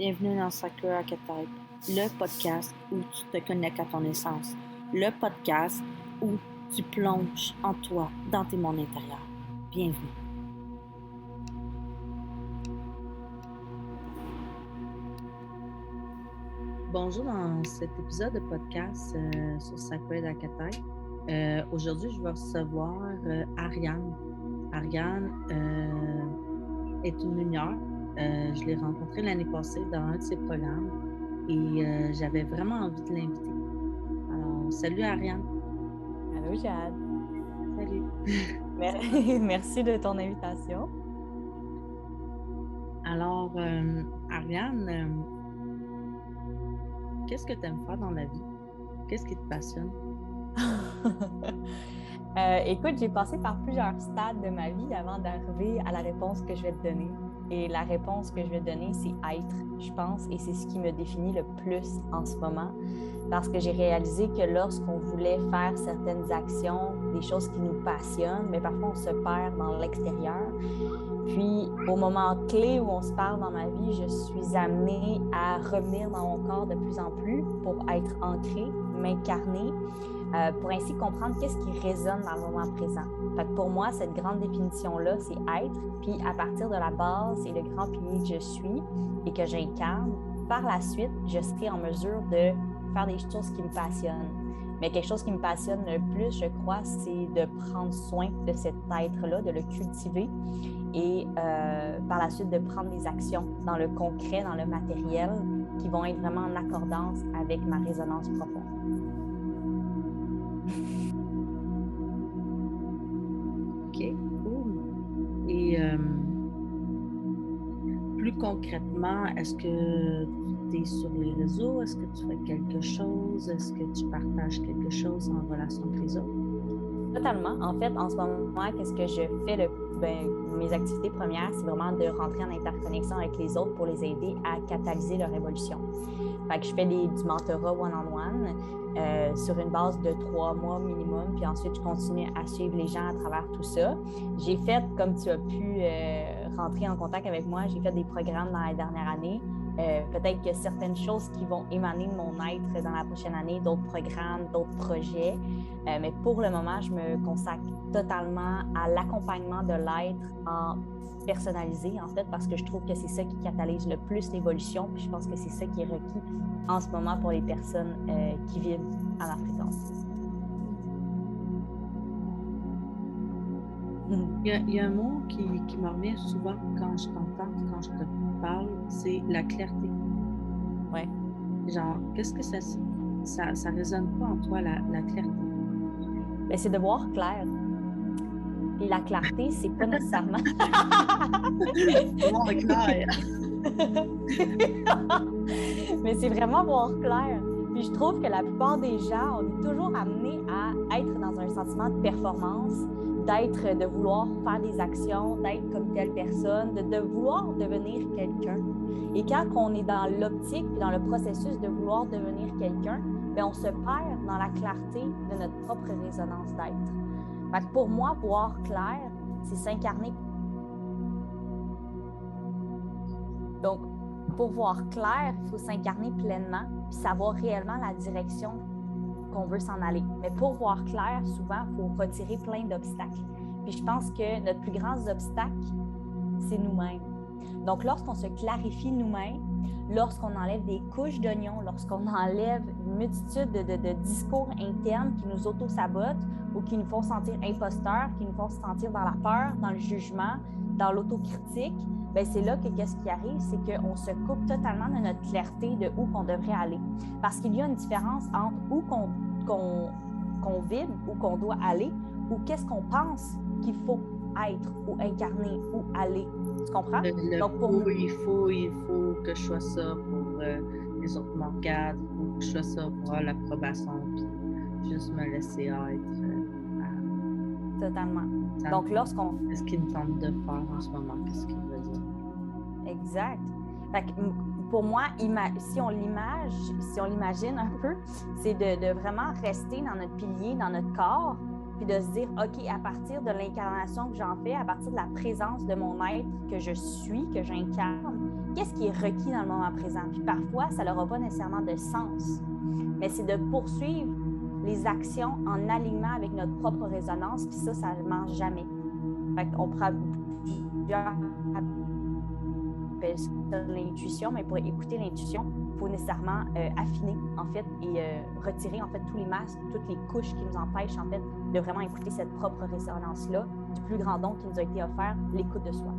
Bienvenue dans Sacred Archetype, le podcast où tu te connectes à ton essence, le podcast où tu plonges en toi, dans tes mondes intérieurs. Bienvenue. Bonjour dans cet épisode de podcast sur Sacred Archetype. Aujourd'hui, je vais recevoir Ariane. Ariane est une lumière. Je l'ai rencontrée l'année passée dans un de ses programmes et j'avais vraiment envie de l'inviter. Alors, salut Ariane. Allô Jade. Salut. Merci de ton invitation. Alors, Ariane, qu'est-ce que tu aimes faire dans la vie? Qu'est-ce qui te passionne? Écoute, j'ai passé par plusieurs stades de ma vie avant d'arriver à la réponse que je vais te donner. Et la réponse que je vais te donner, c'est être, je pense, et c'est ce qui me définit le plus en ce moment. Parce que j'ai réalisé que lorsqu'on voulait faire certaines actions, des choses qui nous passionnent, mais parfois on se perd dans l'extérieur. Puis, au moment clé où on se parle dans ma vie, je suis amenée à revenir dans mon corps de plus en plus pour être ancrée, m'incarner, pour ainsi comprendre qu'est-ce qui résonne dans le moment présent. Fait que pour moi, cette grande définition-là, c'est être. Puis, à partir de la base et le grand pilier que je suis et que j'incarne, par la suite, je serai en mesure de faire des choses qui me passionnent. Mais quelque chose qui me passionne le plus, je crois, c'est de prendre soin de cet être-là, de le cultiver et par la suite de prendre des actions dans le concret, dans le matériel, qui vont être vraiment en accordance avec ma résonance profonde. OK, cool. Et plus concrètement, est-ce que tu es sur les réseaux? Est-ce que tu fais quelque chose? Est-ce que tu partages quelque chose en relation avec les autres? Totalement. En fait, en ce moment, qu'est-ce que je fais? Mes activités premières, c'est vraiment de rentrer en interconnexion avec les autres pour les aider à catalyser leur évolution. Fait que je fais du mentorat one-on-one sur une base de 3 mois minimum, puis ensuite, je continue à suivre les gens à travers tout ça. J'ai fait, comme tu as pu rentrer en contact avec moi, j'ai fait des programmes dans la dernière année. Peut-être que certaines choses qui vont émaner de mon être dans la prochaine année, d'autres programmes, d'autres projets. Mais pour le moment, je me consacre totalement à l'accompagnement de l'être en personnalisé, en fait, parce que je trouve que c'est ça qui catalyse le plus l'évolution. Puis je pense que c'est ça qui est requis en ce moment pour les personnes qui vivent à ma fréquence. Il y a un mot qui me revient souvent quand je t'entends, quand je te parle, c'est la clarté. Ouais. Genre, qu'est-ce que ça résonne pas en toi, la clarté? Bien, c'est de voir clair. Et la clarté, c'est pas nécessairement... Voir clair! Mais c'est vraiment voir clair. Puis je trouve que la plupart des gens, on est toujours amenés à être dans un sentiment de performance, de vouloir faire des actions, d'être comme telle personne, de vouloir devenir quelqu'un. Et quand on est dans l'optique et dans le processus de vouloir devenir quelqu'un, bien, on se perd dans la clarté de notre propre résonance d'être. Fait que pour moi, voir clair, c'est s'incarner. Donc, pour voir clair, il faut s'incarner pleinement puis savoir réellement la direction qu'on veut s'en aller. Mais pour voir clair, souvent, il faut retirer plein d'obstacles. Puis je pense que notre plus grand obstacle, c'est nous-mêmes. Donc, lorsqu'on se clarifie nous-mêmes, lorsqu'on enlève des couches d'oignons, lorsqu'on enlève une multitude de discours internes qui nous auto-sabotent ou qui nous font sentir imposteurs, qui nous font sentir dans la peur, dans le jugement, dans l'autocritique, bien, c'est là que qu'est-ce qui arrive, c'est qu'on se coupe totalement de notre clarté de où qu'on devrait aller. Parce qu'il y a une différence entre où qu'on vibre, où qu'on doit aller, ou qu'est-ce qu'on pense qu'il faut être ou incarner ou aller. Tu comprends? Donc, pour moi, il faut que je sois ça pour les autres me regardent, il faut que je sois ça pour avoir l'approbation, puis juste me laisser être. Totalement. Donc, lorsqu'on... Qu'est-ce qu'il me tente de faire en ce moment? Qu'est-ce qu'il veut dire? Exact. Fait que pour moi, si on l'imagine un peu, c'est de vraiment rester dans notre pilier, dans notre corps, puis de se dire, OK, à partir de l'incarnation que j'en fais, à partir de la présence de mon être que je suis, que j'incarne, qu'est-ce qui est requis dans le moment présent. Puis parfois, ça n'aura pas nécessairement de sens, mais c'est de poursuivre les actions en alignement avec notre propre résonance, puis ça ne mange jamais. Fait qu'on prend plusieurs appelle ça l'intuition, mais pour écouter l'intuition, il faut nécessairement affiner, en fait, et retirer, en fait, tous les masques, toutes les couches qui nous empêchent, en fait, de vraiment écouter cette propre résonance-là, du plus grand don qui nous a été offert, l'écoute de soi.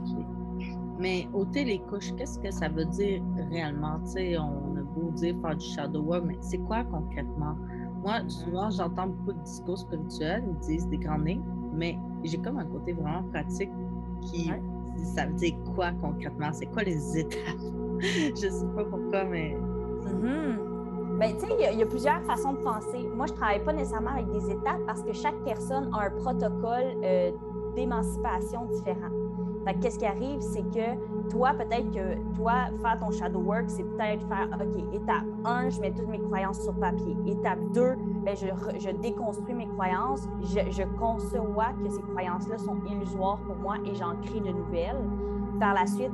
Okay. Mais ôter les couches, qu'est-ce que ça veut dire réellement? Tu sais, on a beau dire faire du shadow work, mais c'est quoi concrètement? Moi, souvent, j'entends beaucoup de discours spirituels, ils disent des grandes lignes, mais j'ai comme un côté vraiment pratique qui... Ouais. Ça veut dire quoi concrètement? C'est quoi les étapes? Je ne sais pas pourquoi, mais... Bien, tu sais, il y a plusieurs façons de penser. Moi, je ne travaille pas nécessairement avec des étapes parce que chaque personne a un protocole d'émancipation différent. Fait que qu'est-ce qui arrive, c'est que toi, peut-être que toi, faire ton shadow work, c'est peut-être faire, OK, étape 1, je mets toutes mes croyances sur papier. Étape 2, bien, je déconstruis mes croyances. Je conçois que ces croyances-là sont illusoires pour moi et j'en crée de nouvelles. Par la suite,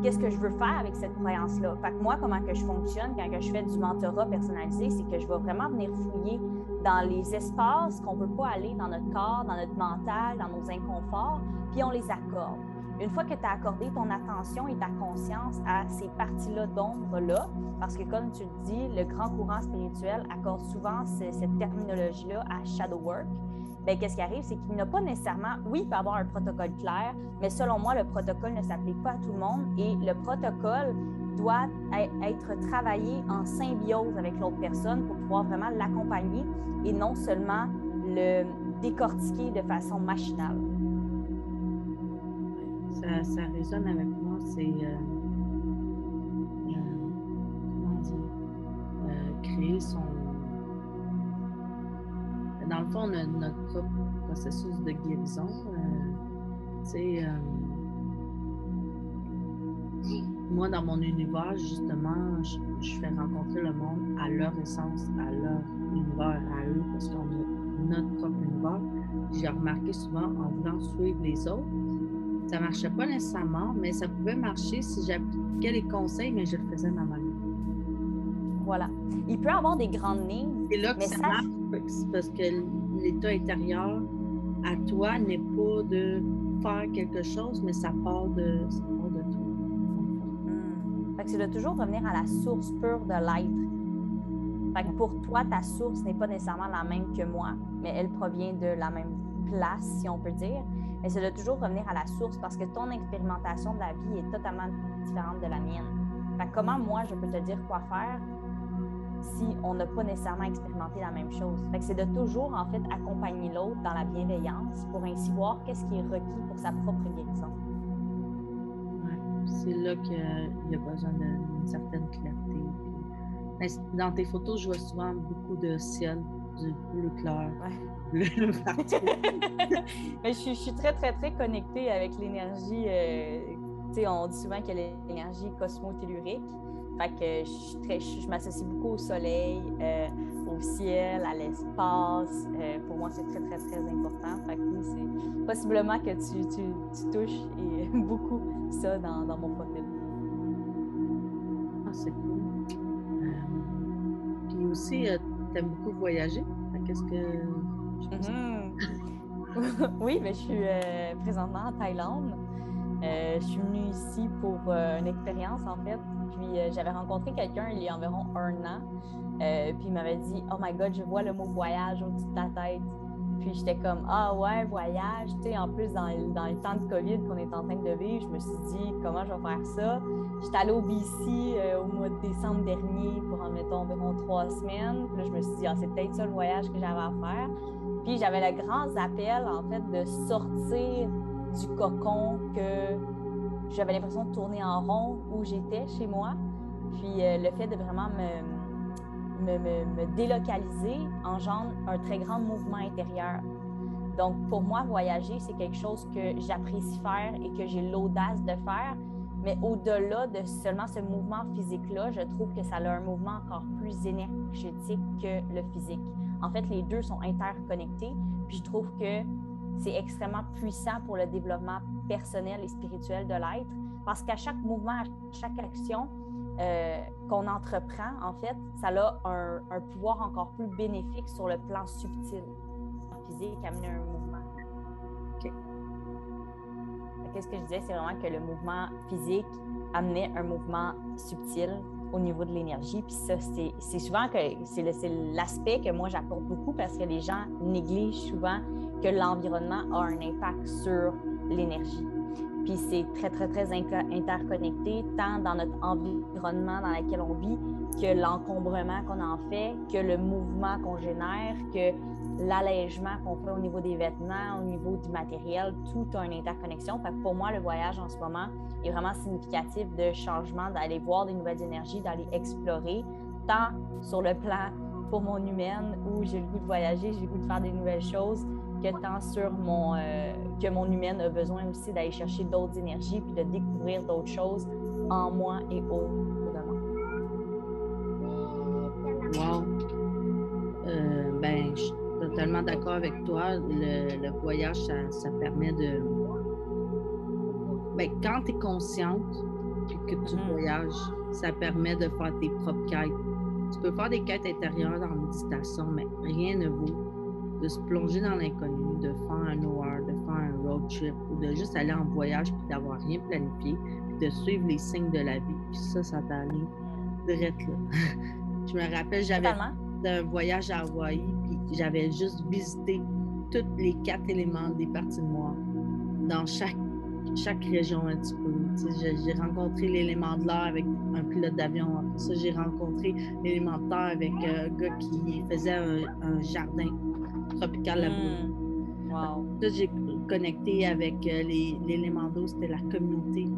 qu'est-ce que je veux faire avec cette croyance-là? Fait que moi, comment que je fonctionne quand je fais du mentorat personnalisé, c'est que je vais vraiment venir fouiller dans les espaces qu'on ne peut pas aller dans notre corps, dans notre mental, dans nos inconforts, puis on les accorde. Une fois que tu as accordé ton attention et ta conscience à ces parties-là d'ombre-là, parce que comme tu le dis, le grand courant spirituel accorde souvent cette terminologie-là à shadow work, bien, qu'est-ce qui arrive, c'est qu'il n'a pas nécessairement, oui, il peut avoir un protocole clair, mais selon moi, le protocole ne s'applique pas à tout le monde et le protocole doit être travaillé en symbiose avec l'autre personne pour pouvoir vraiment l'accompagner et non seulement le décortiquer de façon machinale. Ça résonne avec moi, c'est comment dire, créer son... Dans le fond, on a notre propre processus de guérison. Moi, dans mon univers, justement, je fais rencontrer le monde à leur essence, à leur univers, à eux, parce qu'on a notre propre univers. J'ai remarqué souvent, en voulant suivre les autres, ça ne marchait pas nécessairement, mais ça pouvait marcher si j'appliquais les conseils, mais je le faisais ma manière. Voilà. Il peut y avoir des grandes lignes. C'est là que ça marche, parce que l'état intérieur à toi n'est pas de faire quelque chose, mais ça part de toi. Fait que c'est de toujours revenir à la source pure de l'être. Fait que pour toi, ta source n'est pas nécessairement la même que moi, mais elle provient de la même place, si on peut dire. Mais c'est de toujours revenir à la source parce que ton expérimentation de la vie est totalement différente de la mienne. Fait que comment moi, je peux te dire quoi faire si on n'a pas nécessairement expérimenté la même chose? Fait que c'est de toujours, en fait, accompagner l'autre dans la bienveillance pour ainsi voir qu'est-ce qui est requis pour sa propre guérison. Oui, c'est là qu'il y a besoin d'une certaine clarté. Mais dans tes photos, je vois souvent beaucoup de ciel, du bleu clair. Ouais. Bleu partout. Mais je suis très, très, très connectée avec l'énergie. Tu sais, on dit souvent qu'il y a l'énergie cosmotellurique. Fait que je m'associe beaucoup au soleil, au ciel, à l'espace. Pour moi, c'est très, très, très important. Fait que oui, c'est possiblement que tu touches et beaucoup ça dans mon profil. Ah, c'est cool. Puis aussi, tu aimes beaucoup voyager. Qu'est-ce que... Oui, mais je suis présentement en Thaïlande. Je suis venue ici pour une expérience, en fait. Puis j'avais rencontré quelqu'un il y a environ 1 an. Puis il m'avait dit « Oh my God, je vois le mot voyage au-dessus de ta tête. » Puis j'étais comme « Ah ouais, voyage. » Tu sais, en plus, dans le temps de COVID qu'on est en train de vivre, je me suis dit « Comment je vais faire ça? » J'étais allée au BC au mois de décembre dernier pour environ 3 semaines. Puis là, je me suis dit « Ah, c'est peut-être ça le voyage que j'avais à faire. » Puis j'avais le grand appel, en fait, de sortir du cocon que j'avais l'impression de tourner en rond où j'étais chez moi. Puis le fait de vraiment me délocaliser engendre un très grand mouvement intérieur. Donc, pour moi, voyager, c'est quelque chose que j'apprécie faire et que j'ai l'audace de faire. Mais au-delà de seulement ce mouvement physique-là, je trouve que ça a un mouvement encore plus énergétique que le physique. En fait, les deux sont interconnectés. Puis je trouve que c'est extrêmement puissant pour le développement personnel et spirituel de l'être Parce qu'à chaque mouvement, à chaque action qu'on entreprend, en fait, ça a un pouvoir encore plus bénéfique sur le plan subtil, physique, amener un mouvement. OK. Qu'est-ce que je disais? C'est vraiment que le mouvement physique amenait un mouvement subtil au niveau de l'énergie. Puis ça, c'est souvent que c'est l'aspect que moi j'apporte beaucoup parce que les gens négligent souvent que l'environnement a un impact sur l'énergie. Puis c'est très, très, très interconnecté, tant dans notre environnement dans lequel on vit, que l'encombrement qu'on en fait, que le mouvement qu'on génère, que l'allègement qu'on fait au niveau des vêtements, au niveau du matériel, tout a une interconnexion. Fait que pour moi, le voyage en ce moment est vraiment significatif de changement, d'aller voir des nouvelles énergies, d'aller explorer, tant sur le plan pour mon humaine, où j'ai le goût de voyager, j'ai le goût de faire des nouvelles choses, que tant sur que mon humaine a besoin aussi d'aller chercher d'autres énergies puis de découvrir d'autres choses en moi et autour de moi. Wow! Je suis totalement d'accord avec toi. Le voyage, ça permet de... quand tu es consciente puis que tu voyages, ça permet de faire tes propres quêtes. Tu peux faire des quêtes intérieures dans la méditation, mais rien ne vaut de se plonger dans l'inconnu, de faire un OR, de faire un road trip ou de juste aller en voyage puis d'avoir rien planifié, puis de suivre les signes de la vie. Puis ça t'allait direct là. Je me rappelle, j'avais fait un voyage à Hawaï, puis j'avais juste visité tous les 4 éléments des parties de moi dans chaque région un petit peu. J'ai rencontré l'élément de l'air avec un pilote d'avion. Après ça, j'ai rencontré l'élément de terre avec un gars qui faisait un jardin tropical là-bas. Wow. Là, j'ai connecté avec l'élément d'eau, c'était la communauté.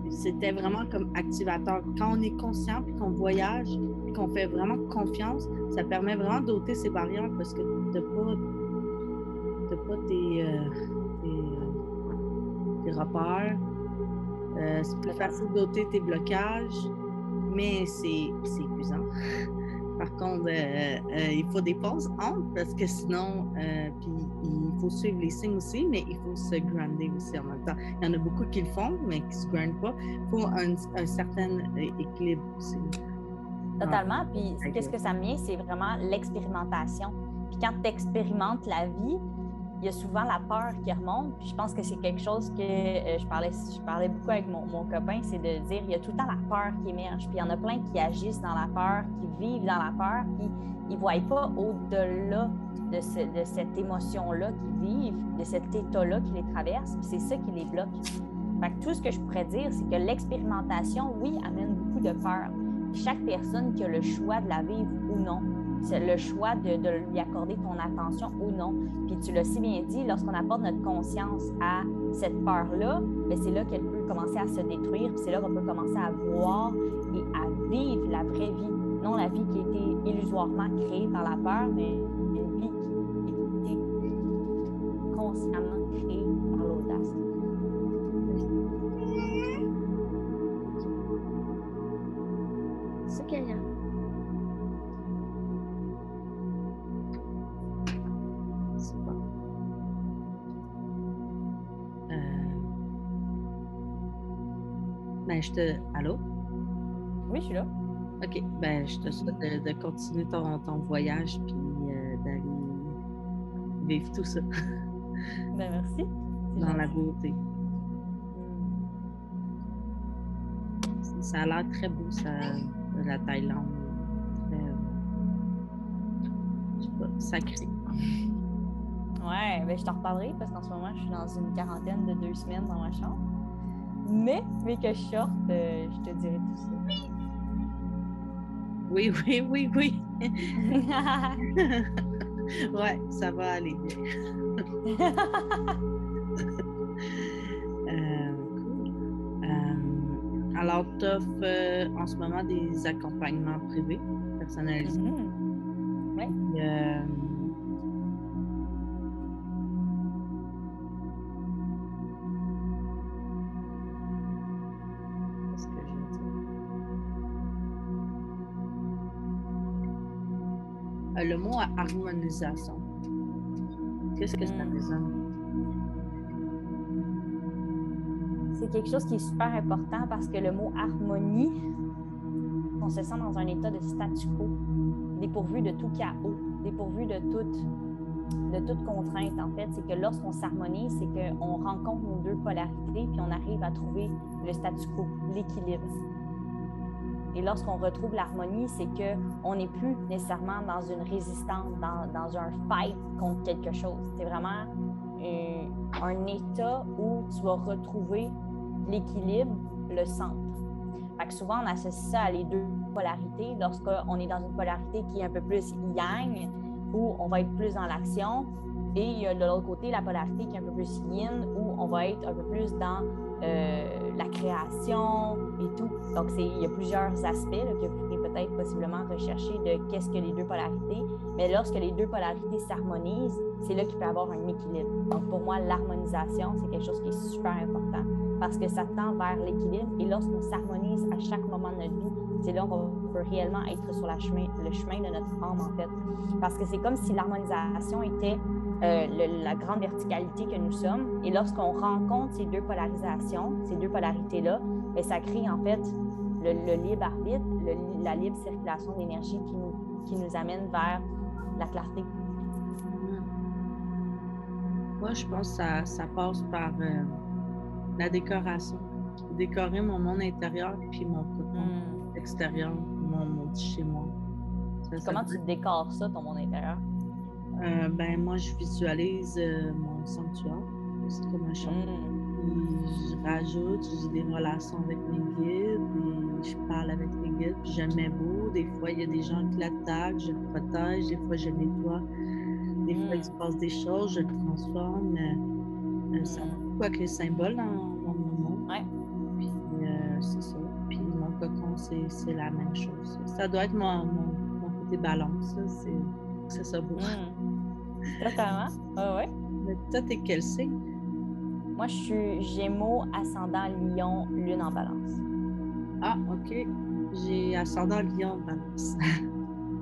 C'était vraiment comme activateur. Quand on est conscient puis qu'on voyage puis qu'on fait vraiment confiance, ça permet vraiment d'ôter ces barrières parce que t'as pas tes repères. C'est plus facile d'ôter tes blocages, mais c'est épuisant. Par contre, il faut des pauses entre parce que sinon, puis il faut suivre les signes aussi, mais il faut se grounder aussi en même temps. Il y en a beaucoup qui le font, mais qui ne se groundent pas. Il faut un certain équilibre aussi. Totalement. Puis qu'est-ce que ça me vient, c'est vraiment l'expérimentation. Puis quand tu expérimentes la vie, il y a souvent la peur qui remonte. Puis je pense que c'est quelque chose que je parlais beaucoup avec mon copain, c'est de dire il y a tout le temps la peur qui émerge. Puis il y en a plein qui agissent dans la peur, qui vivent dans la peur, puis ils ne voient pas au-delà de cette émotion-là qu'ils vivent, de cet état-là qui les traverse. Puis c'est ça qui les bloque. Fait que tout ce que je pourrais dire, c'est que l'expérimentation, oui, amène beaucoup de peur. Puis chaque personne qui a le choix de la vivre ou non, c'est le choix de lui accorder ton attention ou non. Puis tu l'as si bien dit, lorsqu'on apporte notre conscience à cette peur-là, bien, c'est là qu'elle peut commencer à se détruire, puis c'est là qu'on peut commencer à voir et à vivre la vraie vie. Non la vie qui a été illusoirement créée par la peur, mais une vie qui a été consciemment créée par l'audace. C'est gagnant. Allô? Oui, je suis là. OK. Je te souhaite de continuer ton voyage puis d'aller vivre tout ça. Merci. Dans la beauté. Ça a l'air très beau, la Thaïlande. Je sais pas, sacré. Ouais, je t'en reparlerai parce qu'en ce moment, je suis dans une quarantaine de 2 semaines dans ma chambre. Mais que je sorte, je te dirai tout ça. Oui. Ouais, ça va aller bien. Cool. Alors, tu offres en ce moment des accompagnements privés, personnalisés. Oui. Le mot harmonisation. Qu'est-ce que ça désigne? c'est quelque chose qui est super important parce que le mot harmonie, on se sent dans un état de statu quo, dépourvu de tout chaos, dépourvu de toute contrainte, en fait. C'est que lorsqu'on s'harmonise, c'est qu'on rencontre nos deux polarités puis on arrive à trouver le statu quo, l'équilibre. Et lorsqu'on retrouve l'harmonie, c'est qu'on n'est plus nécessairement dans une résistance, dans un fight contre quelque chose. C'est vraiment un état où tu vas retrouver l'équilibre, le centre. Fait que souvent, on associe ça à les deux polarités. Lorsqu'on est dans une polarité qui est un peu plus yang, où on va être plus dans l'action, et il y a de l'autre côté la polarité qui est un peu plus yin, où on va être un peu plus dans la création et tout. Donc, il y a plusieurs aspects là, que vous pourrez peut-être possiblement rechercher de qu'est-ce que les deux polarités. Mais lorsque les deux polarités s'harmonisent, c'est là qu'il peut y avoir un équilibre. Donc, pour moi, l'harmonisation, c'est quelque chose qui est super important parce que ça tend vers l'équilibre. Et lorsqu'on s'harmonise à chaque moment de notre vie, c'est là qu'on peut réellement être sur le chemin de notre âme, en fait. Parce que c'est comme si l'harmonisation était la grande verticalité que nous sommes. Et lorsqu'on rencontre ces deux polarisations, ces deux polarités-là, bien, ça crée en fait le libre arbitre, la libre circulation d'énergie qui nous amène vers la clarté. Moi, je pense que ça passe par la décoration. Décorer mon monde intérieur puis mon cocon extérieur, mon petit chez moi. Comment tu décores ça, ton monde intérieur? Moi, je visualise mon sanctuaire. C'est comme un champ. Je rajoute, j'ai des relations avec mes guides, et je parle avec les guides, puis je le mets beau. Des fois, il y a des gens qui l'attaquent, je le protège. Des fois, je le nettoie. Des fois, il se passe des choses, je le transforme. Ça va beaucoup avec les symboles dans mon monde. Ouais. Puis, c'est ça. Puis, mon cocon, c'est la même chose. Ça doit être mon côté balance. C'est ça beau. Totalement. Ouais. Mais toi, t'es quel signe? Moi, je suis Gémeaux, ascendant Lion, Lune en Balance. Ah, OK. J'ai ascendant Lion en Balance.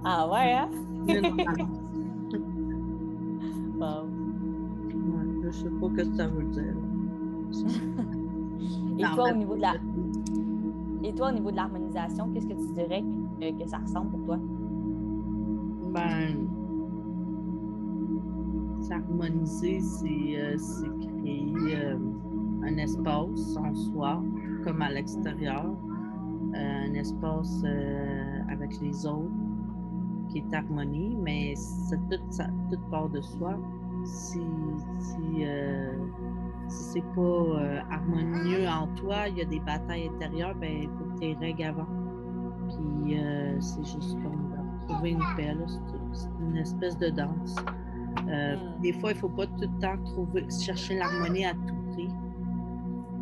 Ah ouais, hein? Lune en Balance. Wow. Ouais, je sais pas ce que ça veut dire. Et toi, au niveau de l'harmonisation, qu'est-ce que tu dirais que ça ressemble pour toi? S'harmoniser, c'est créer un espace en soi, comme à l'extérieur, un espace avec les autres qui est harmonie, mais tout part de soi. Si c'est pas harmonieux en toi, il y a des batailles intérieures, il faut que tu les règles avant. Puis c'est juste comme trouver une paix, là. C'est une espèce de danse. Des fois, il ne faut pas tout le temps chercher l'harmonie à tout prix.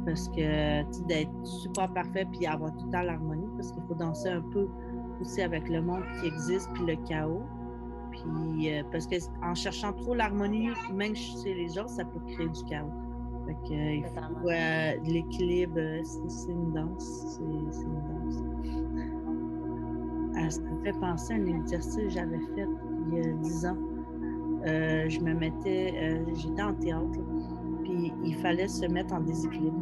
Parce que d'être super parfait puis avoir tout le temps l'harmonie, parce qu'il faut danser un peu aussi avec le monde qui existe puis le chaos. Puis parce qu'en cherchant trop l'harmonie, même chez les autres, ça peut créer du chaos. Fait que, il faut l'équilibre, c'est une danse. C'est une danse. Ça me fait penser à un exercice que j'avais fait il y a 10 ans. Je me mettais, j'étais en théâtre, puis il fallait se mettre en déséquilibre.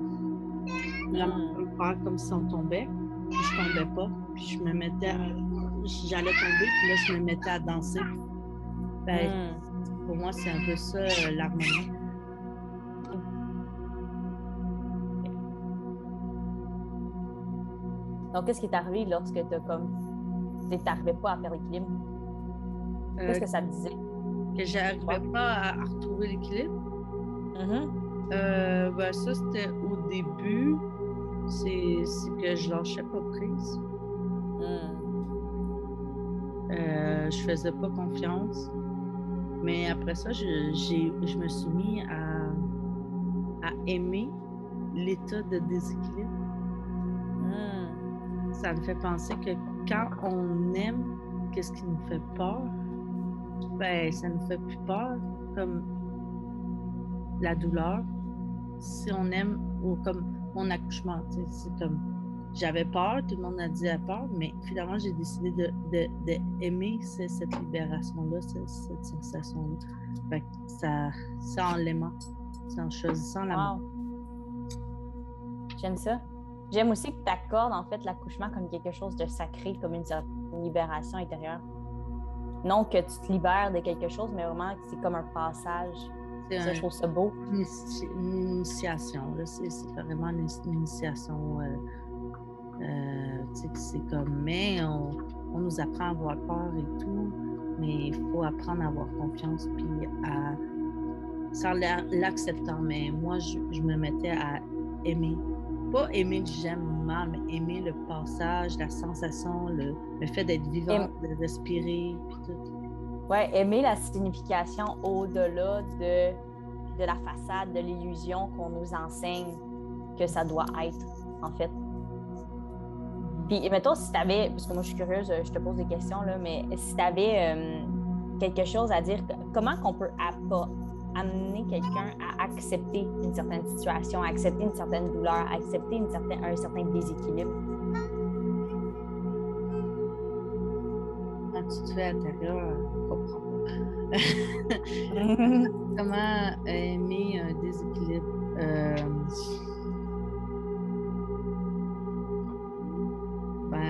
Vraiment faire comme si on tombait, puis je tombais pas, puis je me mettais, j'allais tomber, puis là je me mettais à danser. Pour moi, c'est un peu ça, l'harmonie. Donc, qu'est-ce qui est arrivé lorsque tu n'arrivais pas à faire l'équilibre? Qu'est-ce que ça te disait? Que j'arrivais pas à retrouver l'équilibre? Ça, c'était au début. C'est que je lâchais pas prise. Je faisais pas confiance. Mais après ça, je me suis mis à aimer l'état de déséquilibre. Ça me fait penser que quand on aime qu'est-ce qui nous fait peur, ça ne nous fait plus peur, comme la douleur. Si on aime, ou comme mon accouchement, c'est comme j'avais peur, tout le monde a dit à peur, mais finalement j'ai décidé d'aimer cette libération-là, cette sensation-là. Fait que c'est en l'aimant, c'est en choisissant l'amour. J'aime ça. J'aime aussi que tu accordes en fait l'accouchement comme quelque chose de sacré, comme une certaine libération intérieure. Non que tu te libères de quelque chose, mais vraiment que c'est comme un passage. Ça, je trouve ça beau. Une initiation, là, c'est vraiment une initiation. C'est comme, mais on nous apprend à avoir peur et tout, mais il faut apprendre à avoir confiance, puis sans l'acceptant. Mais moi, je me mettais à aimer. Pas aimer que j'aime mal, mais aimer le passage, la sensation, le fait d'être vivante, de respirer, puis tout. Oui, aimer la signification au-delà de la façade, de l'illusion qu'on nous enseigne que ça doit être, en fait. Puis, mettons, si tu avais, parce que moi, je suis curieuse, je te pose des questions, là, mais si tu avais quelque chose à dire, comment qu'on peut amener quelqu'un à accepter une certaine situation, à accepter une certaine douleur, à accepter un certain déséquilibre? Quand tu te fais intérieur, je comprends pas. Comment aimer un déséquilibre?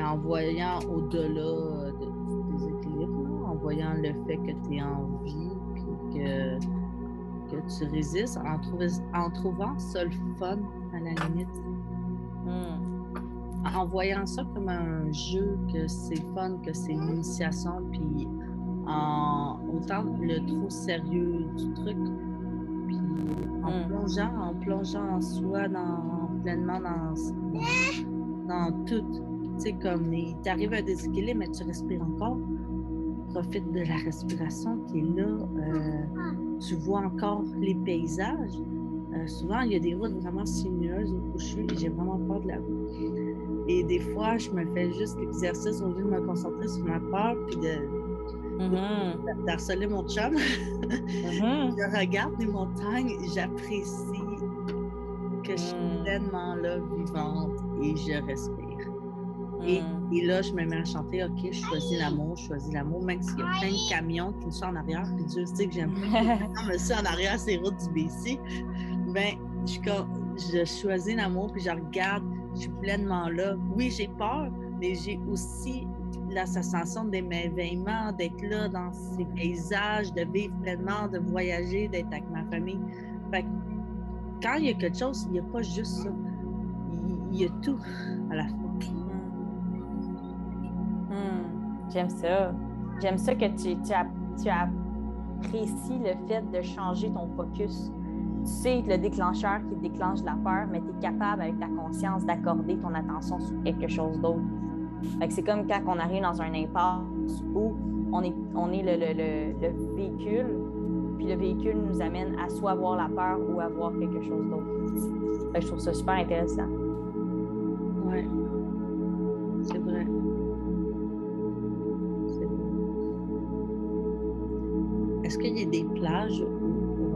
En voyant au-delà du déséquilibre, en voyant le fait que tu es en vie, puis que tu résistes, en trouvant ça le fun, à la limite. En voyant ça comme un jeu, que c'est fun, que c'est une initiation, puis en autant le trop sérieux du truc, puis en plongeant en soi, pleinement dans tout. Tu sais, comme il t'arrive un déséquilibre, mais tu respires encore. Profite de la respiration qui est là. Tu vois encore les paysages. Souvent, il y a des routes vraiment sinueuses où je suis et j'ai vraiment peur de la route. Et des fois, je me fais juste l'exercice au lieu de me concentrer sur ma peur puis d'harceler mon chum. Je regarde les montagnes, j'apprécie que je suis pleinement là, vivante, et je respire. Et là, je me mets à chanter, OK, je choisis l'amour, même s'il y a plein de camions qui me sont en arrière, puis Dieu sait que j'aime pas. Non, mais ça, en arrière, c'est route du BC. Ben, je choisis l'amour, puis je regarde, je suis pleinement là. Oui, j'ai peur, mais j'ai aussi la sensation d'émerveillement, d'être là dans ces paysages, de vivre pleinement, de voyager, d'être avec ma famille. Fait que quand il y a quelque chose, il n'y a pas juste ça. Il y a tout à la fois. J'aime ça. J'aime ça que tu apprécies le fait de changer ton focus. Tu sais le déclencheur qui déclenche la peur, mais tu es capable, avec ta conscience, d'accorder ton attention sur quelque chose d'autre. Fait que c'est comme quand on arrive dans un impasse où on est le véhicule, puis le véhicule nous amène à soit avoir la peur ou à voir quelque chose d'autre. Fait que je trouve ça super intéressant. Oui, c'est vrai. Est-ce qu'il y a des plages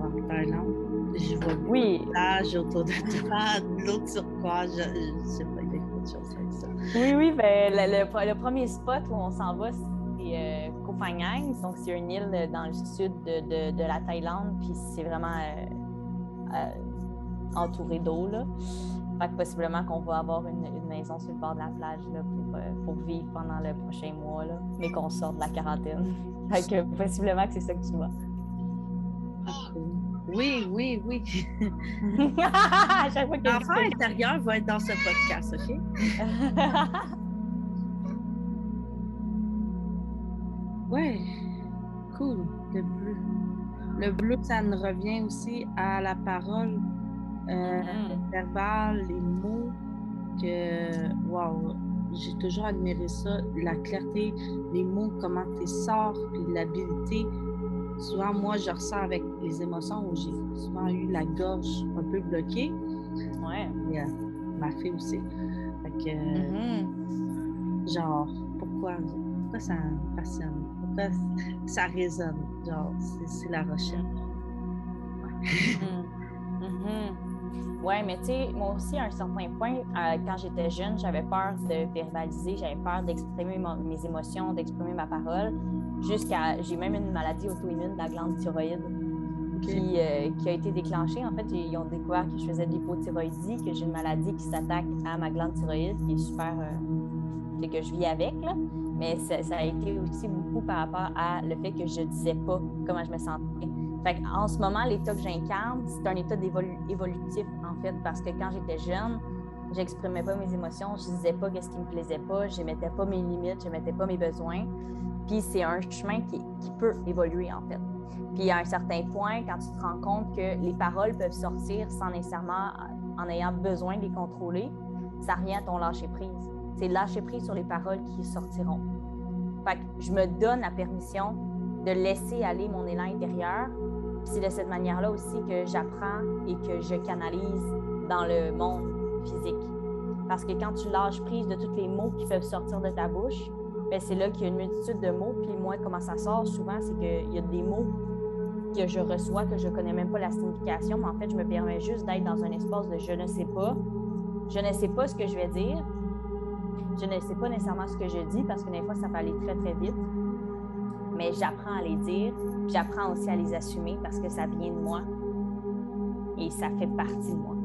en Thaïlande? Je vois des plages autour de toi, de l'eau turquoise, je sais pas, il y a quelque chose avec ça. Oui, ben, le premier spot où on s'en va, c'est Koh Phangan. Donc, c'est une île dans le sud de la Thaïlande, puis c'est vraiment entouré d'eau, là. Fait que possiblement qu'on va avoir une maison sur le bord de la plage là, pour vivre pendant le prochain mois, là, mais qu'on sorte de la quarantaine. Fait que possiblement que c'est ça que tu vois. Oui. À chaque fois que l'enfant intérieur va être dans ce podcast, OK? Oui, cool, le bleu. Le bleu, ça nous revient aussi à la parole verbale, les mots, wow, j'ai toujours admiré ça, la clarté, les mots, comment tu sors, puis l'habilité. Souvent, moi, je ressens avec les émotions où j'ai souvent eu la gorge un peu bloquée. Ouais. Et, ma fille aussi. Fait que, genre, pourquoi ça me passionne? Pourquoi ça résonne? Genre, c'est la recherche. Oui, mais tu sais, moi aussi, à un certain point, quand j'étais jeune, j'avais peur de verbaliser, j'avais peur d'exprimer mes émotions, d'exprimer ma parole, j'ai même une maladie auto-immune de la glande thyroïde. qui a été déclenchée. En fait, ils ont découvert que je faisais de l'hypothyroïdie, que j'ai une maladie qui s'attaque à ma glande thyroïde, qui est super... que je vis avec, là. Mais ça a été aussi beaucoup par rapport à le fait que je ne disais pas comment je me sentais. Fait en ce moment, l'état que j'incarne, c'est un état évolutif, en fait, parce que quand j'étais jeune, j'exprimais pas mes émotions, je disais pas ce qui me plaisait pas, je mettais pas mes limites, je mettais pas mes besoins. Puis c'est un chemin qui peut évoluer, en fait. Puis à un certain point, quand tu te rends compte que les paroles peuvent sortir sans nécessairement en ayant besoin de les contrôler, ça revient à ton lâcher-prise. C'est lâcher prise sur les paroles qui sortiront. Fait que je me donne la permission de laisser aller mon élan intérieur. Puis c'est de cette manière-là aussi que j'apprends et que je canalise dans le monde physique. Parce que quand tu lâches prise de tous les mots qui peuvent sortir de ta bouche, bien, c'est là qu'il y a une multitude de mots. Puis moi, comment ça sort souvent, c'est qu'il y a des mots que je reçois, que je ne connais même pas la signification, mais en fait, je me permets juste d'être dans un espace de je ne sais pas. Je ne sais pas ce que je vais dire. Je ne sais pas nécessairement ce que je dis parce que des fois, ça peut aller très, très vite. Mais j'apprends à les dire. Puis j'apprends aussi à les assumer parce que ça vient de moi et ça fait partie de moi.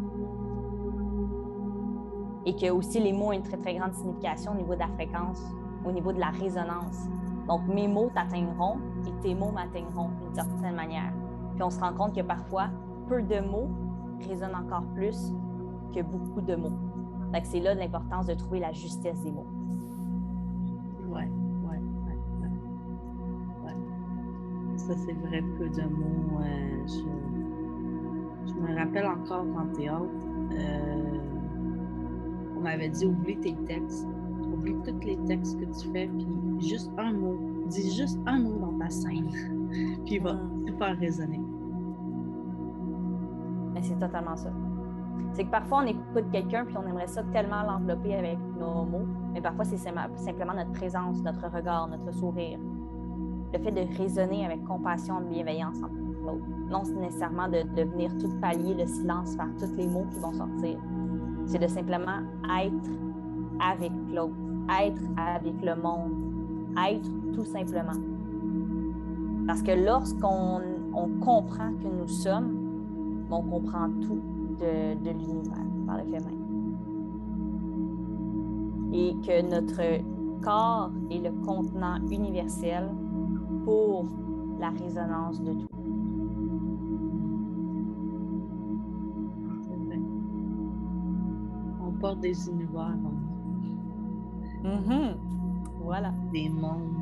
Et que aussi, les mots ont une très, très grande signification au niveau de la fréquence, au niveau de la résonance. Donc, mes mots t'atteindront et tes mots m'atteindront d'une certaine manière. Puis on se rend compte que parfois, peu de mots résonnent encore plus que beaucoup de mots. Fait que c'est là l'importance de trouver la justesse des mots. Ouais. Ça, c'est vrai, peu de mots. Je me rappelle encore en théâtre, on m'avait dit oublie tes textes, oublie tous les textes que tu fais, puis juste un mot, dis juste un mot dans ta scène, puis il va super résonner. Mais c'est totalement ça. C'est que parfois, on écoute quelqu'un puis on aimerait ça tellement l'envelopper avec nos mots, mais parfois, c'est simplement notre présence, notre regard, notre sourire. Le fait de résonner avec compassion et bienveillance envers l'autre. Non nécessairement de venir tout pallier le silence par tous les mots qui vont sortir. C'est de simplement être avec l'autre, être avec le monde, être tout simplement. Parce que lorsqu'on comprend que nous sommes, on comprend tout de l'univers par le fait même. Et que notre corps est le contenant universel pour la résonance de tout. C'est vrai. On porte des univers, Voilà. Des mondes,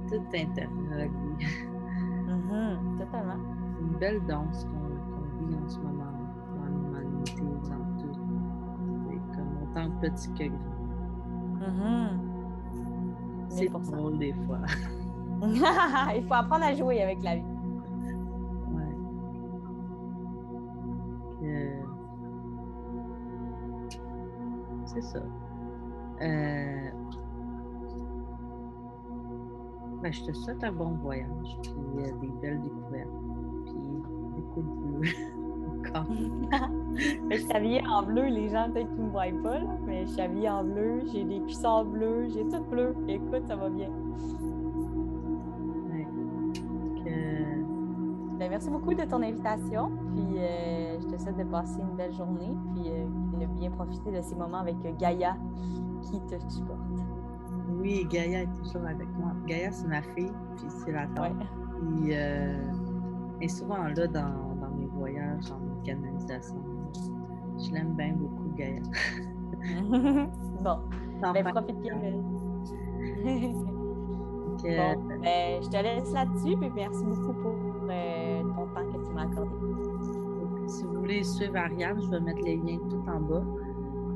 tout interrelié. Totalement. C'est une belle danse qu'on vit en ce moment dans l'humanité, dans tout. C'est comme autant petit que grand. C'est drôle des fois. Il faut apprendre à jouer avec la vie. Ouais. C'est ça. Je te souhaite un bon voyage, puis des belles découvertes, puis beaucoup de bleu encore. Je suis habillée en bleu, les gens peut-être qu'ils ne me voient pas, là, mais je suis habillée en bleu, j'ai des cuissards bleus, j'ai tout bleu. Écoute, ça va bien. Ouais. Merci beaucoup de ton invitation, puis je te souhaite de passer une belle journée, puis de bien profiter de ces moments avec Gaïa qui te supporte. Oui, Gaïa est toujours avec moi. Gaïa, c'est ma fille, puis c'est la tante. Ouais. Puis elle est souvent là dans mes voyages, dans mes canalisations. Je l'aime bien beaucoup, Gaïa. Bon, profite bien. Je te laisse là-dessus, puis merci beaucoup pour ton temps que tu m'as accordé. Si vous voulez suivre Ariane, je vais mettre les liens tout en bas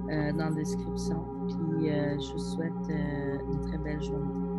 dans la description. Puis je vous souhaite une très belle journée.